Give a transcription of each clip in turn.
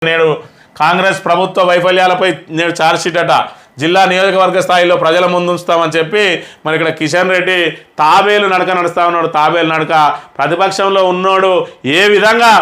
నేడు కాంగ్రెస్ ప్రభుత్వ వైఫల్యాలపై నేడు ఛార్జ్షీట్ అట జిల్లా నియోజకవర్గ స్థాయిలో ప్రజల ముందు ఉంచుతామని చెప్పి మరి ఇక్కడ కిషన్ రెడ్డి తాబేలు నడక నడుస్తా ఉన్నాడు. తాబేలు నడక ప్రతిపక్షంలో ఉన్నోడు ఏ విధంగా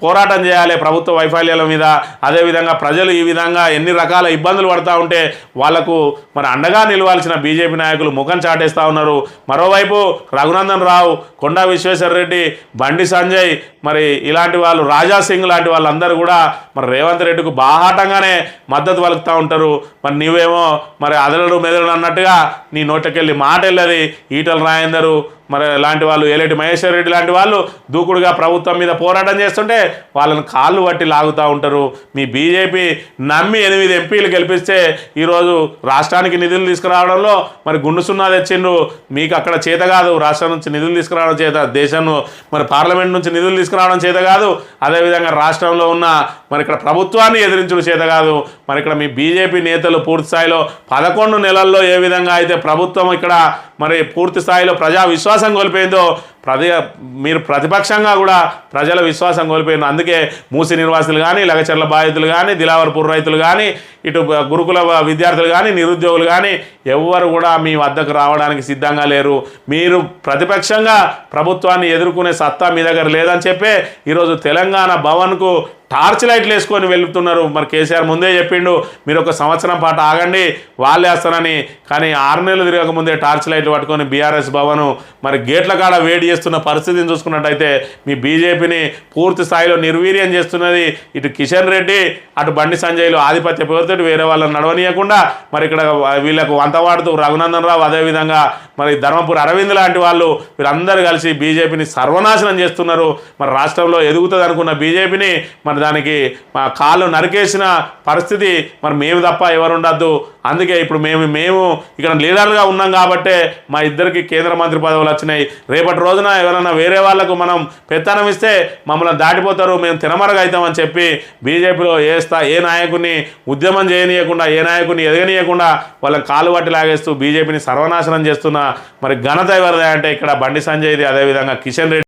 పోరాటం చేయాలి ప్రభుత్వ వైఫల్యాల మీద, అదేవిధంగా ప్రజలు ఈ విధంగా ఎన్ని రకాల ఇబ్బందులు పడుతూ ఉంటే వాళ్లకు మరి అండగా నిలవాల్సిన బీజేపీ నాయకులు ముఖం చాటేస్తూ ఉన్నారు. మరోవైపు రఘునందన్ రావు, కొండా విశ్వేశ్వర రెడ్డి, బండి సంజయ్, మరి ఇలాంటి వాళ్ళు, రాజా సింగ్ లాంటి వాళ్ళందరూ కూడా మరి రేవంత్ రెడ్డికి బాహాటంగానే మద్దతు పలుకుతూ ఉంటారు. మరి నీవేమో మరి అదలడు మెదడు అన్నట్టుగా నీ నోట్లకెళ్ళి మాట వెళ్ళది. ఈటల రాజేందరు మరి లాంటి వాళ్ళు, ఏలేటి మహేశ్వర్ రెడ్డి లాంటి వాళ్ళు దూకుడుగా ప్రభుత్వం మీద పోరాటం చేస్తుంటే వాళ్ళని కాళ్ళు పట్టి లాగుతూ ఉంటారు. మీ బీజేపీ నమ్మి 8 ఎంపీలు గెలిపిస్తే ఈరోజు రాష్ట్రానికి నిధులు తీసుకురావడంలో మరి గుండు సున్నా తెచ్చిండ్రు. మీకు అక్కడ చేత కాదు, రాష్ట్రం నుంచి నిధులు తీసుకురావడం చేత, దేశం మరి పార్లమెంట్ నుంచి నిధులు తీసుకురావడం చేత కాదు, అదేవిధంగా రాష్ట్రంలో ఉన్న మరి ఇక్కడ ప్రభుత్వాన్ని ఎదిరించడం చేత కాదు. మరి ఇక్కడ మీ బీజేపీ నేతలు పూర్తి స్థాయిలో 11 నెలల్లో ఏ విధంగా అయితే ప్రభుత్వం ఇక్కడ మరి పూర్తి స్థాయిలో ప్రజా విశ్వాసం కోల్పోయిందో మీరు ప్రతిపక్షంగా కూడా ప్రజల విశ్వాసం కోల్పోయింది. అందుకే మూసి నిర్వాసితులు కానీ, లగచర్ల బాధితులు కానీ, దిలావర్పూర్ రైతులు కానీ, ఇటు గురుకుల విద్యార్థులు కానీ, నిరుద్యోగులు కానీ ఎవ్వరు కూడా మీ వద్దకు రావడానికి సిద్ధంగా లేరు. మీరు ప్రతిపక్షంగా ప్రభుత్వాన్ని ఎదుర్కొనే సత్తా మీ దగ్గర లేదని చెప్పే ఈరోజు తెలంగాణ భవన్కు టార్చ్ లైట్లు వేసుకొని వెళ్తున్నారు. మరి కేసీఆర్ ముందే చెప్పిండు, మీరు 1 సంవత్సరం పాటు ఆగండి వాళ్ళే వస్తారని. కానీ 6 నెలలు తిరగకముందే టార్చ్ లైట్లు పట్టుకొని బీఆర్ఎస్ భవను మరి గేట్ల కాడ వేడి చేస్తున్న పరిస్థితిని చూసుకున్నట్టయితే మీ బీజేపీని పూర్తి స్థాయిలో నిర్వీర్యం చేస్తున్నది ఇటు కిషన్ రెడ్డి, అటు బండి సంజయ్లు ఆధిపత్య పేరుతో వేరే వాళ్ళని నడవనీయకుండా మరి ఇక్కడ వీళ్ళకు వంతవాడుతూ రఘునందన్ రావు, అదేవిధంగా మరి ధర్మపురి అరవింద్ లాంటి వాళ్ళు వీరందరూ కలిసి బీజేపీని సర్వనాశనం చేస్తున్నారు. మరి రాష్ట్రంలో ఎదుగుతుంది అనుకున్న బీజేపీని మరి దానికి కాళ్ళు నరికేసిన పరిస్థితి మరి మేము తప్ప ఎవరు ఉండద్దు. అందుకే ఇప్పుడు మేము ఇక్కడ లీడర్గా ఉన్నాం కాబట్టే మా ఇద్దరికి కేంద్ర మంత్రి పదవులు వచ్చినాయి. రేపటి రోజున ఎవరైనా వేరే వాళ్లకు మనం పెత్తనం ఇస్తే మమ్మల్ని దాటిపోతారు, మేము తినమరగవుతామని చెప్పి బీజేపీలో ఏ నాయకుడిని ఉద్యమం చేయనీయకుండా, ఏ నాయకుడిని ఎదగనీయకుండా వాళ్ళని కాలు పట్టి లాగేస్తూ బీజేపీని సర్వనాశనం చేస్తున్న మరి ఘనత ఎవరిదే అంటే ఇక్కడ బండి సంజయ్ది, అదేవిధంగా కిషన్ రెడ్డి.